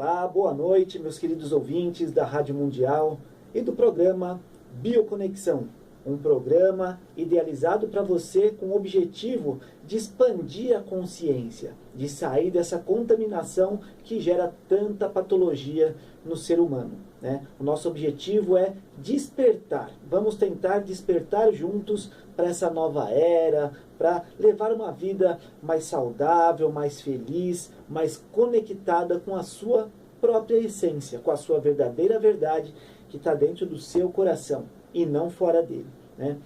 Olá, boa noite, meus queridos ouvintes da Rádio Mundial e do programa Bioconexão, um programa idealizado para você com o objetivo de expandir a consciência, de sair dessa contaminação que gera tanta patologia no ser humano, né? O nosso objetivo é despertar. Vamos tentar despertar juntos para essa nova era, para levar uma vida mais saudável, mais feliz, mais conectada com a sua própria essência, com a sua verdadeira verdade que está dentro do seu coração e não fora dele, né?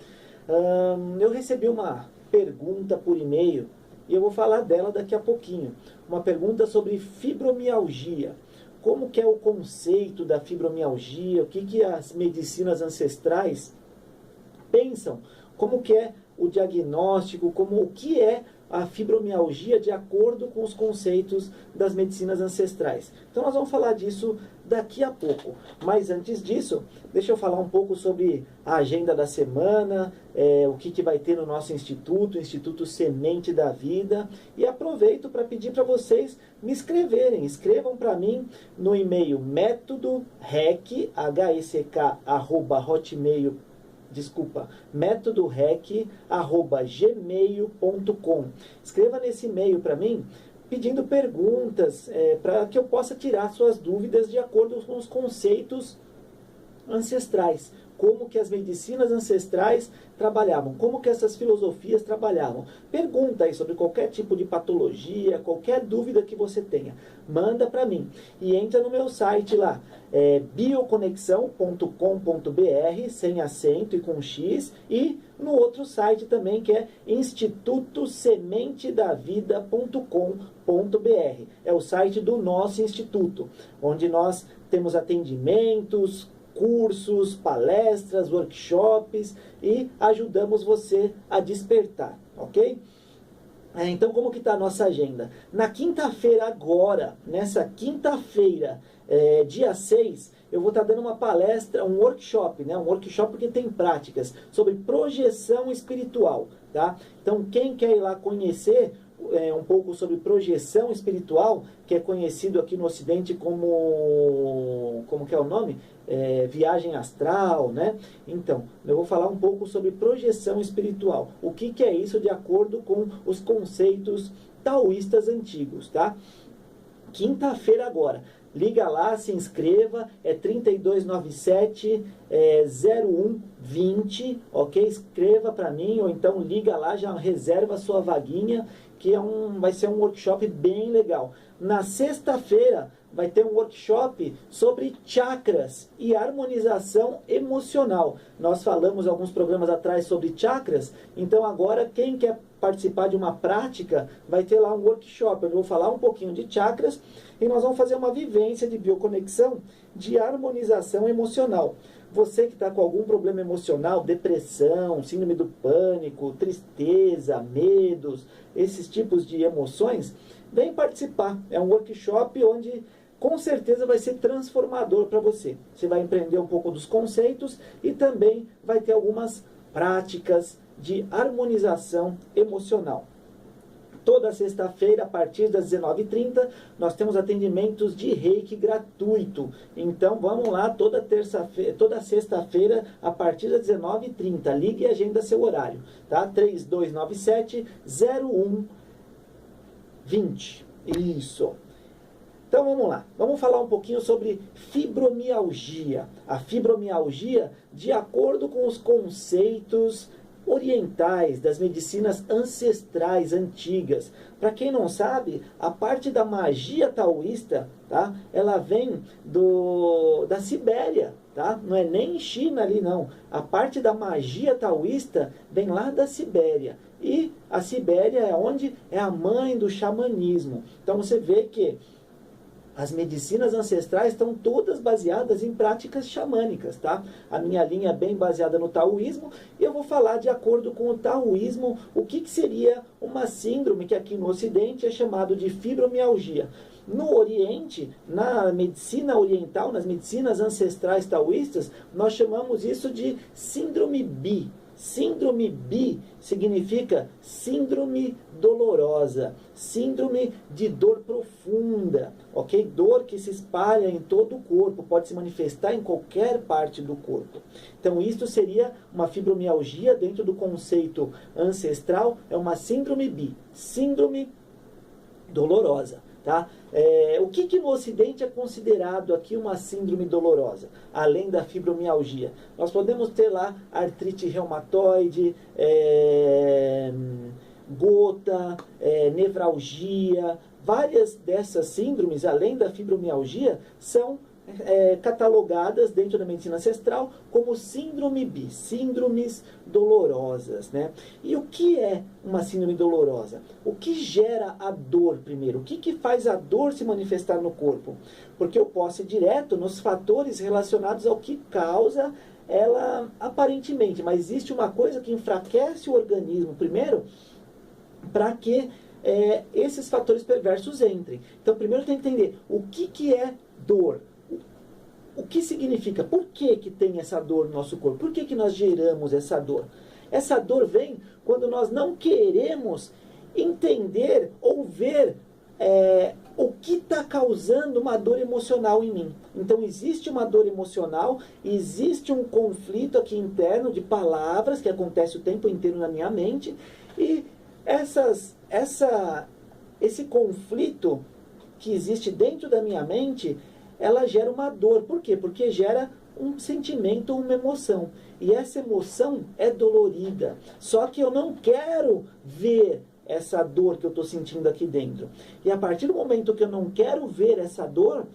Eu recebi uma pergunta por e-mail e eu vou falar dela daqui a pouquinho. Uma pergunta sobre fibromialgia. Como que é o conceito da fibromialgia? O que as medicinas ancestrais pensam? Como que é o diagnóstico? O que é a fibromialgia de acordo com os conceitos das medicinas ancestrais? Então nós vamos falar disso daqui a pouco. Mas antes disso, deixa eu falar um pouco sobre a agenda da semana, o que vai ter no nosso instituto, o Instituto Semente da Vida. E aproveito para pedir para vocês me escreverem. Escrevam para mim no e-mail métodorec@gmail.com. Escreva nesse e-mail para mim pedindo perguntas para que eu possa tirar suas dúvidas de acordo com os conceitos ancestrais. Como que as medicinas ancestrais trabalhavam, como que essas filosofias trabalhavam. Pergunta aí sobre qualquer tipo de patologia, qualquer dúvida que você tenha. Manda para mim. E entra no meu site lá, bioconexão.com.br, sem acento e com X, e no outro site também, que é institutosementedavida.com.br. É o site do nosso instituto, onde nós temos atendimentos, cursos, palestras, workshops e ajudamos você a despertar, ok? Então, como que está a nossa agenda? Na quinta-feira agora, nessa quinta-feira, dia 6, eu vou estar dando uma palestra, um workshop, né? Um workshop porque tem práticas sobre projeção espiritual, tá? Então, quem quer ir lá conhecer um pouco sobre projeção espiritual, que é conhecido aqui no Ocidente como que é o nome? Viagem astral, né? Então, eu vou falar um pouco sobre projeção espiritual. O que é isso de acordo com os conceitos taoístas antigos, tá? Quinta-feira agora. Liga lá, se inscreva, é 3297-0120, ok? Escreva para mim, ou então liga lá, já reserva a sua vaguinha, que vai ser um workshop bem legal. Na sexta-feira vai ter um workshop sobre chakras e harmonização emocional. Nós falamos alguns programas atrás sobre chakras, então agora quem quer participar de uma prática vai ter lá um workshop. Eu vou falar um pouquinho de chakras e nós vamos fazer uma vivência de bioconexão de harmonização emocional. Você que está com algum problema emocional, depressão, síndrome do pânico, tristeza, medos, esses tipos de emoções, vem participar. É um workshop onde com certeza vai ser transformador para você. Você vai aprender um pouco dos conceitos e também vai ter algumas práticas de harmonização emocional. Toda sexta-feira, a partir das 19h30, nós temos atendimentos de reiki gratuito. Então, vamos lá, toda sexta-feira, a partir das 19h30. Ligue e agenda seu horário, tá? 3297-0120. Isso. Então, vamos lá. Vamos falar um pouquinho sobre fibromialgia. A fibromialgia, de acordo com os conceitos orientais, das medicinas ancestrais antigas. Para quem não sabe, a parte da magia taoísta, tá? Ela vem da Sibéria, tá? Não é nem China ali, não. A parte da magia taoísta vem lá da Sibéria. E a Sibéria é onde é a mãe do xamanismo. Então você vê que as medicinas ancestrais estão todas baseadas em práticas xamânicas, tá? A minha linha é bem baseada no taoísmo e eu vou falar de acordo com o taoísmo o que seria uma síndrome que aqui no Ocidente é chamado de fibromialgia. No Oriente, na medicina oriental, nas medicinas ancestrais taoístas, nós chamamos isso de síndrome Bi. Síndrome bi significa síndrome dolorosa, síndrome de dor profunda, ok? Dor que se espalha em todo o corpo, pode se manifestar em qualquer parte do corpo. Então, isso seria uma fibromialgia dentro do conceito ancestral, é uma síndrome bi, síndrome dolorosa. Tá? O que no Ocidente é considerado aqui uma síndrome dolorosa, além da fibromialgia? Nós podemos ter lá artrite reumatoide, gota, nevralgia. Várias dessas síndromes, além da fibromialgia, são catalogadas dentro da medicina ancestral como síndrome bi, síndromes dolorosas, né? E o que é uma síndrome dolorosa? O que gera a dor primeiro? O que faz a dor se manifestar no corpo? Porque eu posso ir direto nos fatores relacionados ao que causa ela aparentemente, mas existe uma coisa que enfraquece o organismo primeiro para que esses fatores perversos entrem. Então primeiro tem que entender o que é dor. O que significa? Por que tem essa dor no nosso corpo? Por que nós geramos essa dor? Essa dor vem quando nós não queremos entender ou ver o que está causando uma dor emocional em mim. Então existe uma dor emocional, existe um conflito aqui interno de palavras que acontece o tempo inteiro na minha mente, e esse conflito que existe dentro da minha mente, ela gera uma dor. Por quê? Porque gera um sentimento, uma emoção. E essa emoção é dolorida. Só que eu não quero ver essa dor que eu estou sentindo aqui dentro. E a partir do momento que eu não quero ver essa dor,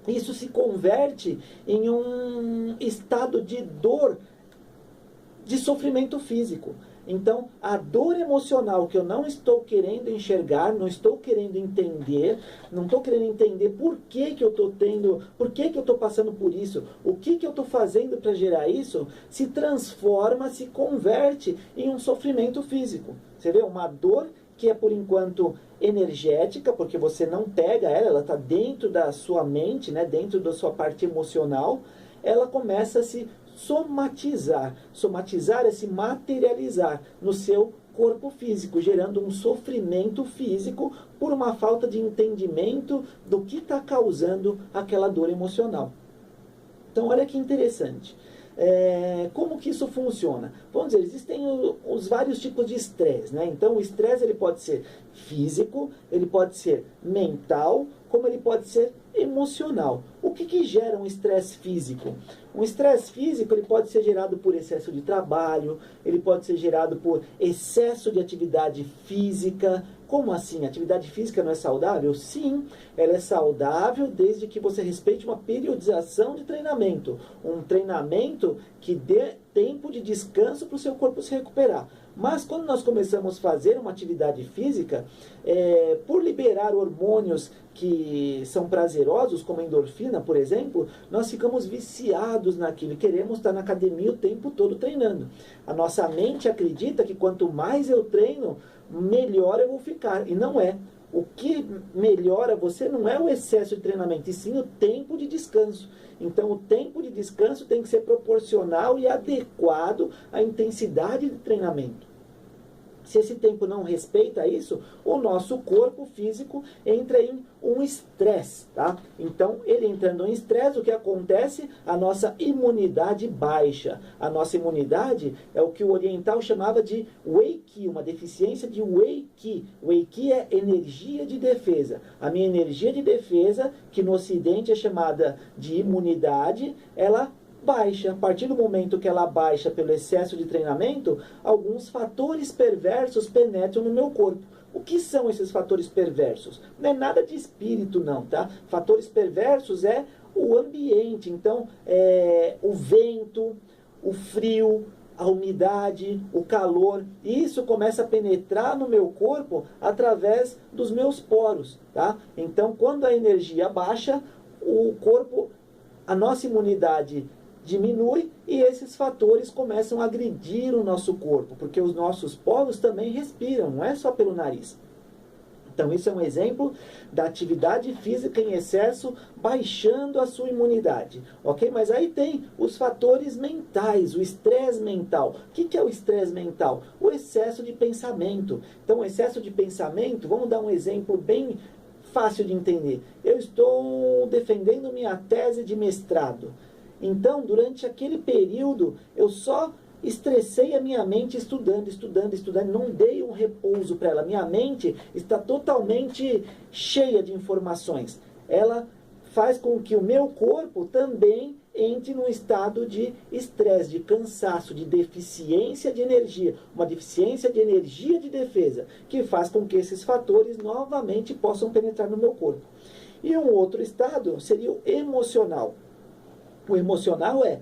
isso se converte em um estado de dor, de sofrimento físico. Então, a dor emocional que eu não estou querendo enxergar, não estou querendo entender, não estou querendo entender por que eu estou tendo, por que eu estou passando por isso, o que eu estou fazendo para gerar isso, se transforma, se converte em um sofrimento físico. Você vê, uma dor que é, por enquanto, energética, porque você não pega ela está dentro da sua mente, né, dentro da sua parte emocional, ela começa a se somatizar. Somatizar é se materializar no seu corpo físico, gerando um sofrimento físico por uma falta de entendimento do que está causando aquela dor emocional. Então, olha que interessante. Como que isso funciona? Vamos dizer, existem os vários tipos de estresse, né? Então, o estresse ele pode ser físico, ele pode ser mental, como ele pode ser emocional. O que gera um estresse físico? Um estresse físico ele pode ser gerado por excesso de trabalho, ele pode ser gerado por excesso de atividade física. Como assim? Atividade física não é saudável? Sim, ela é saudável desde que você respeite uma periodização de treinamento. Um treinamento que dê tempo de descanso para o seu corpo se recuperar. Mas quando nós começamos a fazer uma atividade física, por liberar hormônios que são prazerosos, como a endorfina, por exemplo, nós ficamos viciados naquilo e queremos estar na academia o tempo todo treinando. A nossa mente acredita que quanto mais eu treino, melhor eu vou ficar. E não é. O que melhora você não é o excesso de treinamento, e sim o tempo de descanso. Então, o tempo de descanso tem que ser proporcional e adequado à intensidade de treinamento. Se esse tempo não respeita isso, o nosso corpo físico entra em um estresse, tá? Então, ele entrando em estresse, o que acontece? A nossa imunidade baixa. A nossa imunidade é o que o oriental chamava de Wei Qi, uma deficiência de Wei Qi. Wei Qi é energia de defesa. A minha energia de defesa, que no Ocidente é chamada de imunidade, ela baixa. A partir do momento que ela baixa pelo excesso de treinamento, alguns fatores perversos penetram no meu corpo. O que são esses fatores perversos? Não é nada de espírito não, tá? Fatores perversos é o ambiente. Então, o vento, o frio, a umidade, o calor, isso começa a penetrar no meu corpo através dos meus poros, tá? Então, quando a energia baixa, o corpo, a nossa imunidade diminui e esses fatores começam a agredir o nosso corpo, porque os nossos poros também respiram, não é só pelo nariz. Então, isso é um exemplo da atividade física em excesso baixando a sua imunidade, ok? Mas aí tem os fatores mentais, o estresse mental. O que é o estresse mental? O excesso de pensamento. Então, o excesso de pensamento, vamos dar um exemplo bem fácil de entender. Eu estou defendendo minha tese de mestrado. Então, durante aquele período, eu só estressei a minha mente estudando, não dei um repouso para ela. Minha mente está totalmente cheia de informações. Ela faz com que o meu corpo também entre num estado de estresse, de cansaço, de deficiência de energia, uma deficiência de energia de defesa, que faz com que esses fatores novamente possam penetrar no meu corpo. E um outro estado seria o emocional. O emocional é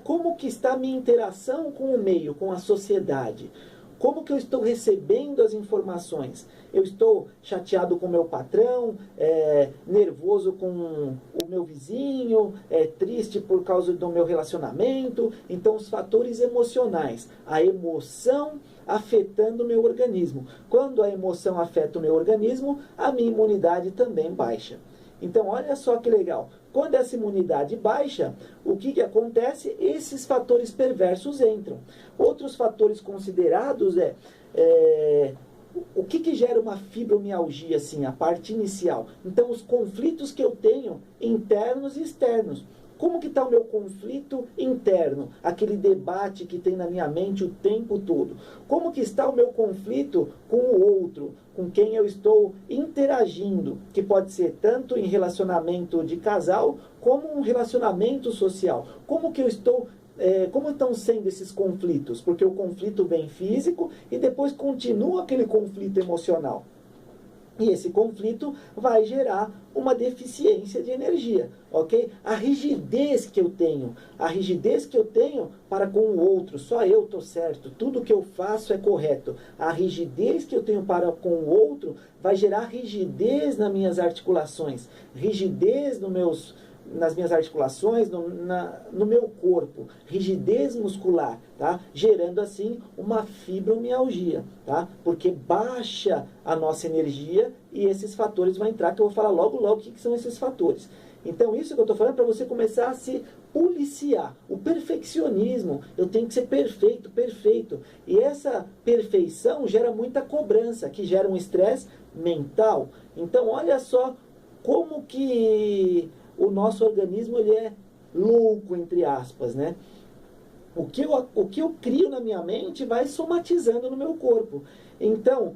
como que está a minha interação com o meio, com a sociedade. Como que eu estou recebendo as informações? Eu estou chateado com o meu patrão, nervoso com o meu vizinho, triste por causa do meu relacionamento. Então, os fatores emocionais. A emoção afetando o meu organismo. Quando a emoção afeta o meu organismo, a minha imunidade também baixa. Então, olha só que legal. Quando essa imunidade baixa, o que acontece? Esses fatores perversos entram. Outros fatores considerados o que gera uma fibromialgia, assim, a parte inicial. Então, os conflitos que eu tenho, internos e externos. Como que está o meu conflito interno? Aquele debate que tem na minha mente o tempo todo. Como que está o meu conflito com o outro? Com quem eu estou interagindo? Que pode ser tanto em relacionamento de casal, como um relacionamento social. Como que eu estou... como estão sendo esses conflitos? Porque o conflito vem físico e depois continua aquele conflito emocional. E esse conflito vai gerar uma deficiência de energia, ok? A rigidez que eu tenho para com o outro, só eu estou certo, tudo que eu faço é correto. A rigidez que eu tenho para com o outro vai gerar rigidez nas minhas articulações, rigidez nas minhas articulações, no meu corpo, rigidez muscular, tá? Gerando assim uma fibromialgia, tá? Porque baixa a nossa energia e esses fatores vão entrar, que eu vou falar logo o que são esses fatores. Então, isso que eu estou falando é para você começar a se policiar. O perfeccionismo, eu tenho que ser perfeito. E essa perfeição gera muita cobrança, que gera um estresse mental. Então, olha só como que o nosso organismo ele é louco, entre aspas, né? O que eu crio na minha mente vai somatizando no meu corpo. Então,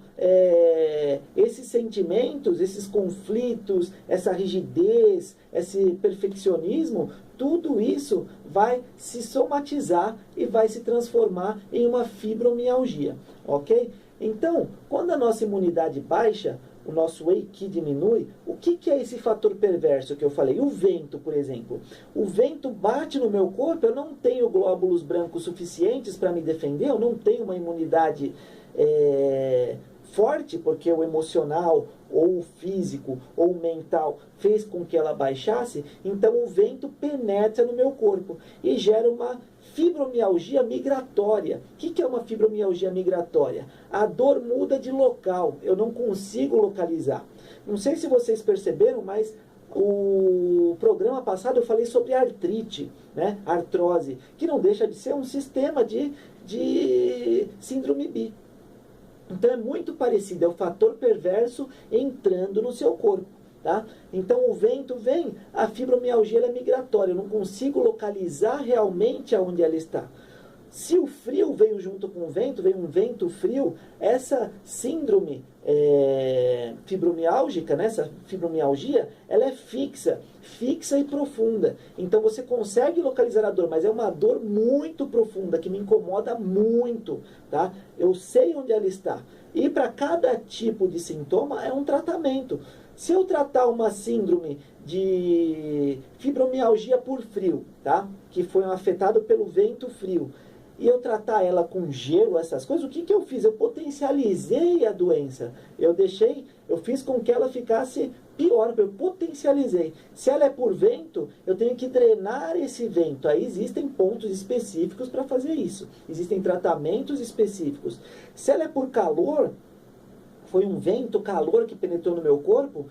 esses sentimentos, esses conflitos, essa rigidez, esse perfeccionismo, tudo isso vai se somatizar e vai se transformar em uma fibromialgia, ok? Então, quando a nossa imunidade baixa, o nosso Qi diminui, o que é esse fator perverso que eu falei? O vento, por exemplo. O vento bate no meu corpo, eu não tenho glóbulos brancos suficientes para me defender, eu não tenho uma imunidade forte, porque o emocional, ou o físico, ou o mental fez com que ela baixasse, então o vento penetra no meu corpo e gera uma fibromialgia migratória. O que é uma fibromialgia migratória? A dor muda de local, eu não consigo localizar. Não sei se vocês perceberam, mas o programa passado eu falei sobre artrite, né? Artrose, que não deixa de ser um sistema de síndrome BI. Então é muito parecido, é o fator perverso entrando no seu corpo. Tá? Então o vento vem, a fibromialgia é migratória, eu não consigo localizar realmente aonde ela está. Se o frio veio junto com o vento, veio um vento frio, essa síndrome fibromiálgica, né, essa fibromialgia, ela é fixa e profunda. Então você consegue localizar a dor, mas é uma dor muito profunda, que me incomoda muito. Tá? Eu sei onde ela está. E para cada tipo de sintoma é um tratamento. Se eu tratar uma síndrome de fibromialgia por frio, tá? Que foi afetado pelo vento frio, e eu tratar ela com gelo, essas coisas, o que eu fiz? Eu potencializei a doença. Eu fiz com que ela ficasse pior, eu potencializei. Se ela é por vento, eu tenho que drenar esse vento. Aí existem pontos específicos para fazer isso. Existem tratamentos específicos. Se ela é por calor, foi um vento, calor que penetrou no meu corpo.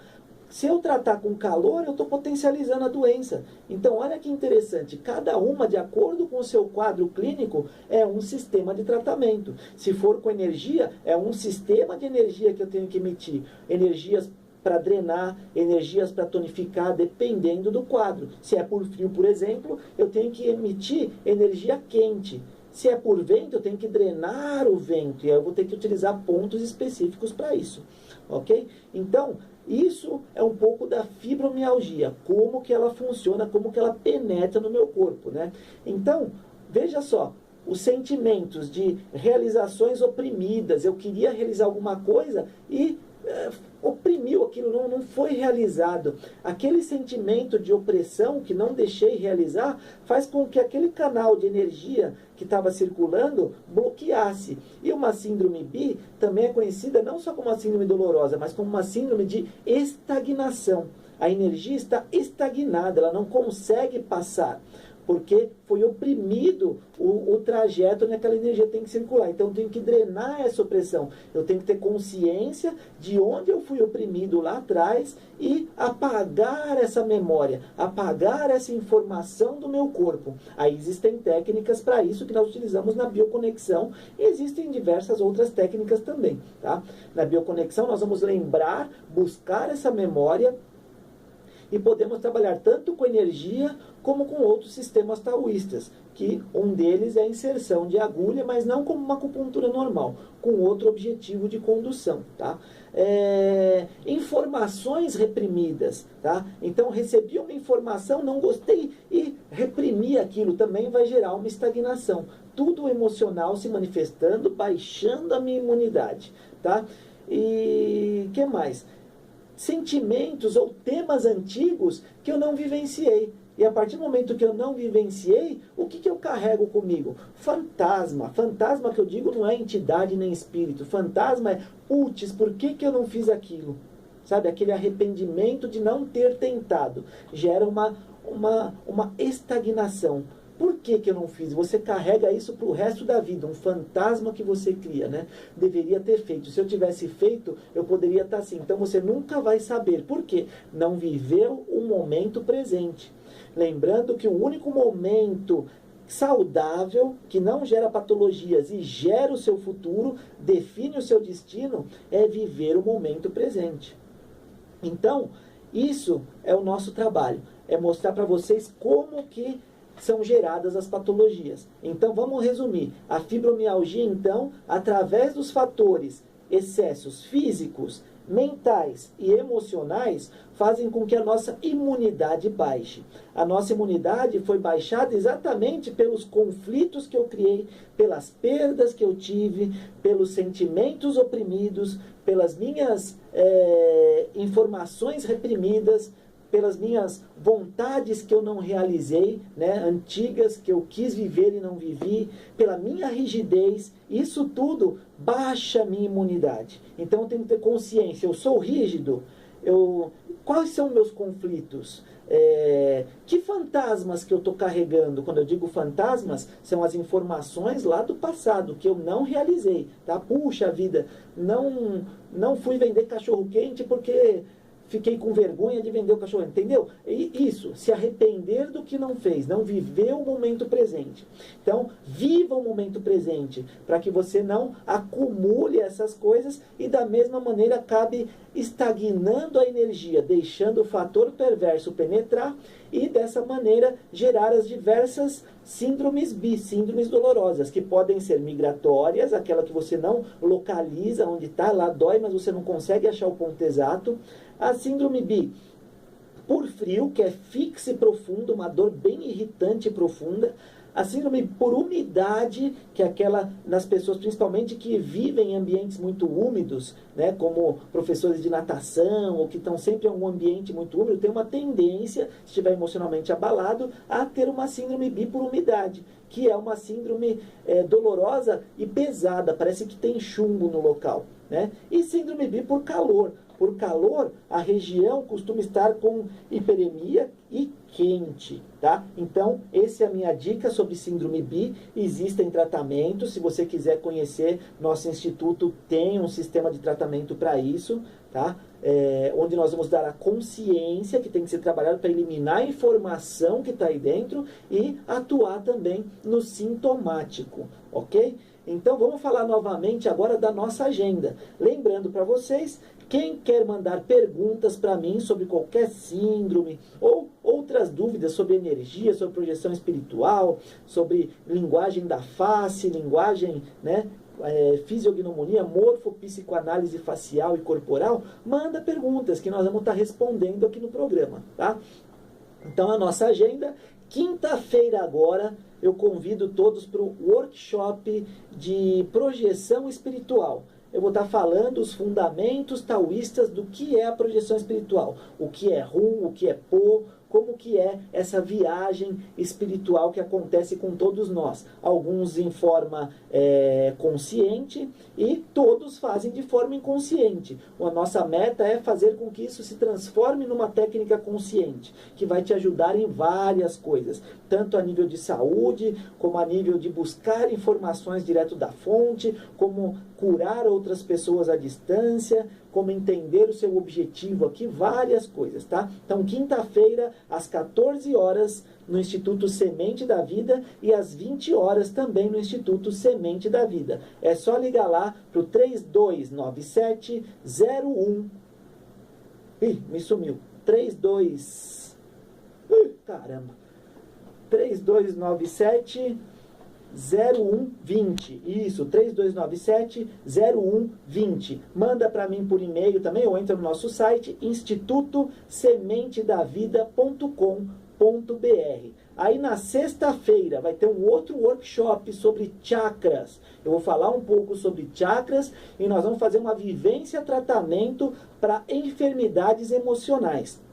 Se eu tratar com calor, eu estou potencializando a doença. Então, olha que interessante, cada uma, de acordo com o seu quadro clínico, é um sistema de tratamento. Se for com energia, é um sistema de energia que eu tenho que emitir. Energias para drenar, energias para tonificar, dependendo do quadro. Se é por frio, por exemplo, eu tenho que emitir energia quente. Se é por vento, eu tenho que drenar o vento. E aí eu vou ter que utilizar pontos específicos para isso. Ok? Então, isso é um pouco da fibromialgia, como que ela funciona, como que ela penetra no meu corpo, né? Então, veja só, os sentimentos de realizações oprimidas, eu queria realizar alguma coisa e oprimiu aquilo, não foi realizado. Aquele sentimento de opressão que não deixei realizar faz com que aquele canal de energia que estava circulando bloqueasse. E uma síndrome BI também é conhecida não só como uma síndrome dolorosa, mas como uma síndrome de estagnação. A energia está estagnada, ela não consegue passar, porque foi oprimido o trajeto onde aquela energia tem que circular. Então, eu tenho que drenar essa opressão. Eu tenho que ter consciência de onde eu fui oprimido lá atrás e apagar essa memória, apagar essa informação do meu corpo. Aí existem técnicas para isso que nós utilizamos na bioconexão e existem diversas outras técnicas também. Tá? Na bioconexão, nós vamos lembrar, buscar essa memória, e podemos trabalhar tanto com energia como com outros sistemas taoístas, que um deles é a inserção de agulha, mas não como uma acupuntura normal, com outro objetivo de condução. Tá? Informações reprimidas. Tá? Então, recebi uma informação, não gostei e reprimi aquilo, também vai gerar uma estagnação. Tudo emocional se manifestando, baixando a minha imunidade. Tá? E que mais? Sentimentos ou temas antigos que eu não vivenciei. E a partir do momento que eu não vivenciei, o que eu carrego comigo? Fantasma. Fantasma que eu digo não é entidade nem espírito. Fantasma é, putz, por que eu não fiz aquilo? Sabe, aquele arrependimento de não ter tentado. Gera uma estagnação. Por que eu não fiz? Você carrega isso para o resto da vida, um fantasma que você cria, né? Deveria ter feito. Se eu tivesse feito, eu poderia estar assim. Então você nunca vai saber. Por quê? Não viveu o momento presente. Lembrando que o único momento saudável, que não gera patologias e gera o seu futuro, define o seu destino, é viver o momento presente. Então, isso é o nosso trabalho. É mostrar para vocês como que são geradas as patologias. Então, vamos resumir. A fibromialgia, então, através dos fatores, excessos físicos, mentais e emocionais, fazem com que a nossa imunidade baixe. A nossa imunidade foi baixada exatamente pelos conflitos que eu criei, pelas perdas que eu tive, pelos sentimentos oprimidos, pelas minhas informações reprimidas, pelas minhas vontades que eu não realizei, né, antigas, que eu quis viver e não vivi, pela minha rigidez, isso tudo baixa a minha imunidade. Então eu tenho que ter consciência, eu sou rígido, quais são meus conflitos? Que fantasmas que eu estou carregando? Quando eu digo fantasmas, são as informações lá do passado, que eu não realizei. Tá? Puxa vida, não fui vender cachorro-quente porque fiquei com vergonha de vender o cachorro, entendeu? E isso, se arrepender do que não fez, não viveu o momento presente. Então, viva o momento presente, para que você não acumule essas coisas e da mesma maneira acabe estagnando a energia, deixando o fator perverso penetrar e dessa maneira gerar as diversas síndromes BI, síndromes dolorosas, que podem ser migratórias, aquela que você não localiza onde está, lá dói, mas você não consegue achar o ponto exato. A síndrome BI por frio, que é fixa e profunda, uma dor bem irritante e profunda. A síndrome por umidade, que é aquela nas pessoas principalmente que vivem em ambientes muito úmidos, né, como professores de natação, ou que estão sempre em um ambiente muito úmido, tem uma tendência, se estiver emocionalmente abalado, a ter uma síndrome BI por umidade, que é uma síndrome dolorosa e pesada, parece que tem chumbo no local. Né? E síndrome BI por calor. Por calor, a região costuma estar com hiperemia e quente, tá? Então, essa é a minha dica sobre síndrome bi. Existem tratamentos, se você quiser conhecer, nosso instituto tem um sistema de tratamento para isso, tá? Onde nós vamos dar a consciência que tem que ser trabalhada para eliminar a informação que está aí dentro e atuar também no sintomático, ok? Então, vamos falar novamente agora da nossa agenda. Lembrando para vocês, quem quer mandar perguntas para mim sobre qualquer síndrome ou outras dúvidas sobre energia, sobre projeção espiritual, sobre linguagem da face, linguagem, né, fisiognomonia, morfopsicoanálise facial e corporal, manda perguntas que nós vamos estar respondendo aqui no programa, tá? Então, a nossa agenda, quinta-feira agora, eu convido todos para o workshop de projeção espiritual. Eu vou estar falando os fundamentos taoístas do que é a projeção espiritual, o que é Rum, o que é Po, como que é essa viagem espiritual que acontece com todos nós. Alguns em forma consciente e todos fazem de forma inconsciente. A nossa meta é fazer com que isso se transforme numa técnica consciente, que vai te ajudar em várias coisas, tanto a nível de saúde, como a nível de buscar informações direto da fonte, como curar outras pessoas à distância, como entender o seu objetivo aqui, várias coisas, tá? Então, quinta-feira, às 14 horas, no Instituto Semente da Vida e às 20 horas também no Instituto Semente da Vida. É só ligar lá para o 3297-01... Ih, me sumiu. 3297... 0120, isso, 3297-0120. Manda para mim por e-mail também, ou entra no nosso site, institutosementedavida.com.br. Aí na sexta-feira vai ter um outro workshop sobre chakras. Eu vou falar um pouco sobre chakras e nós vamos fazer uma vivência tratamento para enfermidades emocionais.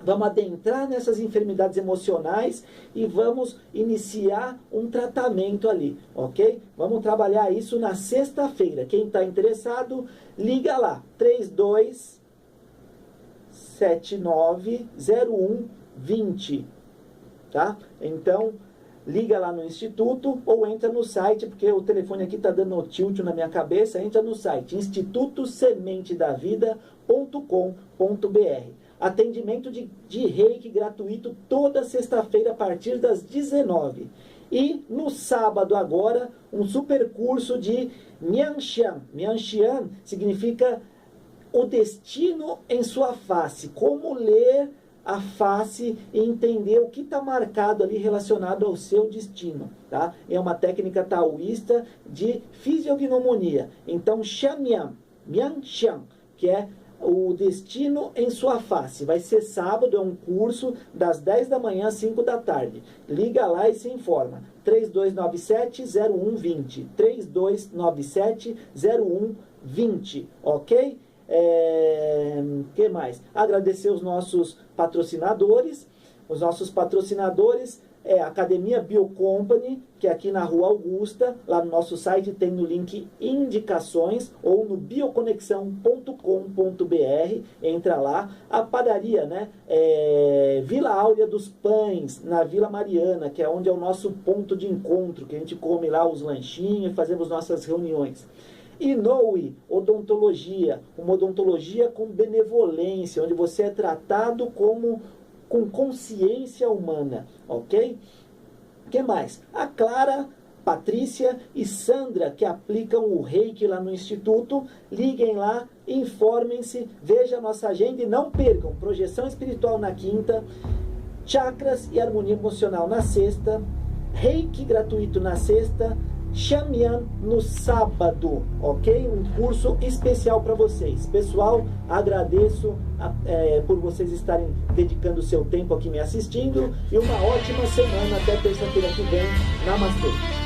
Vamos adentrar nessas enfermidades emocionais e vamos iniciar um tratamento ali, ok? Vamos trabalhar isso na sexta-feira. Quem está interessado, liga lá, 3279-0120, tá? Então, liga lá no Instituto ou entra no site, porque o telefone aqui está dando tilt na minha cabeça, entra no site, institutosementedavida.com.br. Atendimento de reiki gratuito toda sexta-feira a partir das 19h. E no sábado agora, um super curso de Mianxian. Mianxian significa o destino em sua face. Como ler a face e entender o que está marcado ali relacionado ao seu destino. Tá? É uma técnica taoísta de fisiognomonia. Então, Xianmian, Mianxian, que é o destino em sua face. Vai ser sábado, é um curso das 10 da manhã às 5 da tarde. Liga lá e se informa. 3297-0120. 3297-0120. Ok? Que mais? Agradecer os nossos patrocinadores. Os nossos patrocinadores é a Academia Biocompany, que é aqui na Rua Augusta. Lá no nosso site tem no link indicações ou no bioconexão.com.br. Entra lá. A padaria, né? Vila Áurea dos Pães, na Vila Mariana, que é onde é o nosso ponto de encontro, que a gente come lá os lanchinhos e fazemos nossas reuniões. Inoue Odontologia, uma odontologia com benevolência, onde você é tratado com consciência humana, ok? O que mais? A Clara, Patrícia e Sandra, que aplicam o reiki lá no Instituto. Liguem lá, informem-se, vejam a nossa agenda e não percam projeção espiritual na quinta, chakras e harmonia emocional na sexta, reiki gratuito na sexta, Xianmian no sábado, ok? Um curso especial para vocês. Pessoal, agradeço por vocês estarem dedicando o seu tempo aqui me assistindo e uma ótima semana até terça-feira que vem. Namastê!